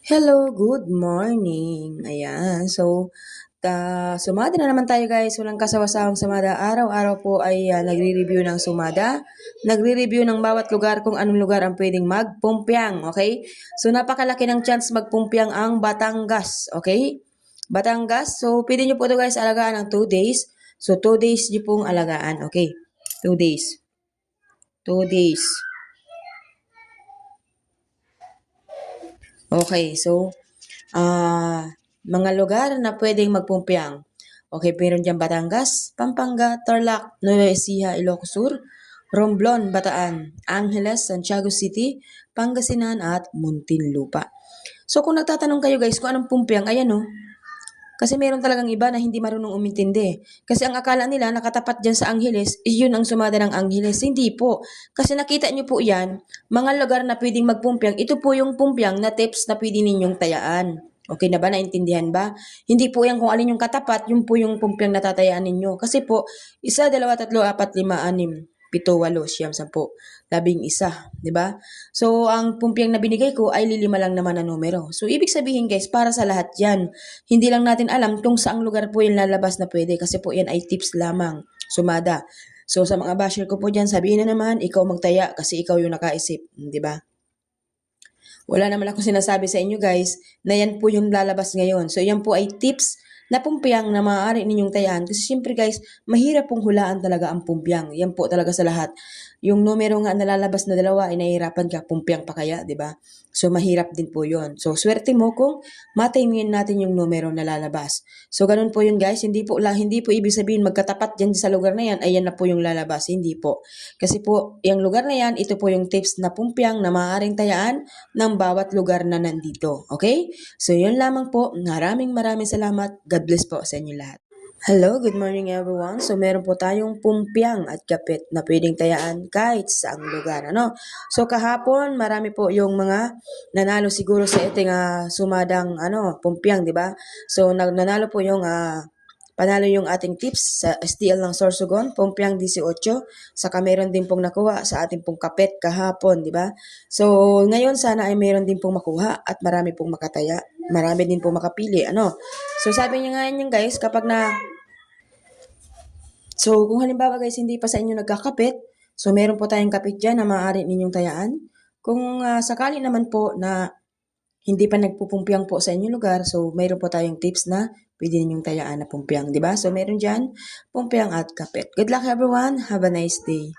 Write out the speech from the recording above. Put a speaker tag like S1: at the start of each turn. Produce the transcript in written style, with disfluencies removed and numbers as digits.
S1: Hello, good morning. Ayan. Sumada na naman tayo guys. Walang kasawasawang sumada. Araw-araw po ay nagre-review ng sumada. Nagre-review ng bawat lugar kung anong lugar ang pwedeng magpumpiang. Okay? So, napakalaki ng chance magpumpiang ang Batangas. Okay? Batangas. So, pwede nyo po ito guys alagaan ng 2 days. So, 2 days nyo pong alagaan. Okay? 2 days. 2 days. Okay, so, mga lugar na pwedeng magpumpiang. Okay, meron dyan Batangas, Pampanga, Tarlac, Nueva Ecija, Ilocos Sur, Romblon, Bataan, Angeles, Santiago City, Pangasinan, at Muntinlupa. So, kung nagtatanong kayo guys kung anong pumpiang, ayan o. Kasi meron talagang iba na hindi marunong umintindi. Kasi ang akala nila nakatapat dyan sa Angeles, yun ang sumada ng Angeles. Hindi po. Kasi nakita nyo po yan, mga lugar na pwedeng magpumpiang, ito po yung pumpiang na tips na pwede ninyong tayaan. Okay na ba? Naintindihan ba? Hindi po yan kung alin yung katapat, yun po yung pumpiang natatayaan ninyo. Kasi po, 1, 2, 3, 4, 5, 6, 7, 8, 9, 10, 11, di ba? So, ang pumpiang na binigay ko ay lilima lang naman na numero. So, ibig sabihin guys, para sa lahat yan. Hindi lang natin alam kung saang lugar po yung lalabas na pwede kasi po yan ay tips lamang. Sumada. So, sa mga basher ko po dyan, sabihin na naman, ikaw magtaya kasi ikaw yung nakaisip. Di ba? Wala naman ako sinasabi sa inyo guys na yan po yung lalabas ngayon. So, yan po ay tips na pumpyang na maaari ninyong tayaan. Kasi syempre guys, mahirap pong hulaan talaga ang pumpyang. Yan po talaga sa lahat. Yung numero nga nalalabas na 2 ay nahihirapan ka, pumpyang pa kaya, di ba? So, mahirap din po yon. So, swerte mo kung matimin natin yung numero na lalabas. So, ganun po yun guys. Hindi po ibig sabihin magkatapat dyan sa lugar na yan, ay yan na po yung lalabas. Hindi po. Kasi po, yung lugar na yan, ito po yung tips na pumpyang na maaaring tayaan ng bawat lugar na nandito. Okay? So, yun lamang po. Maraming salamat. God bless po sa inyo lahat. Hello, good morning everyone. So, meron po tayong pumpiang at kapit na pwedeng tayaan kahit saang lugar. Ano? So, kahapon, marami po yung mga nanalo siguro sa iting sumadang pumpiang, di ba? So, nanalo po yung panalo yung ating tips sa STL ng Sorsogon, pumpiang 18. Saka meron din pong nakuha sa ating pong kapit kahapon, di ba? So, ngayon sana ay meron din pong makuha at marami pong makataya. Marami din pong makapili. Ano? So, sabi niya nga yun guys, So, kung halimbawa guys, hindi pa sa inyo nagkakapit, so meron po tayong kapit dyan na maaari ninyong tayaan. Kung sakali naman po na hindi pa nagpupumpiang po sa inyong lugar, so meron po tayong tips na pwede ninyong tayaan na pumpiang, di ba? So, meron dyan, pumpiang at kapit. Good luck everyone. Have a nice day.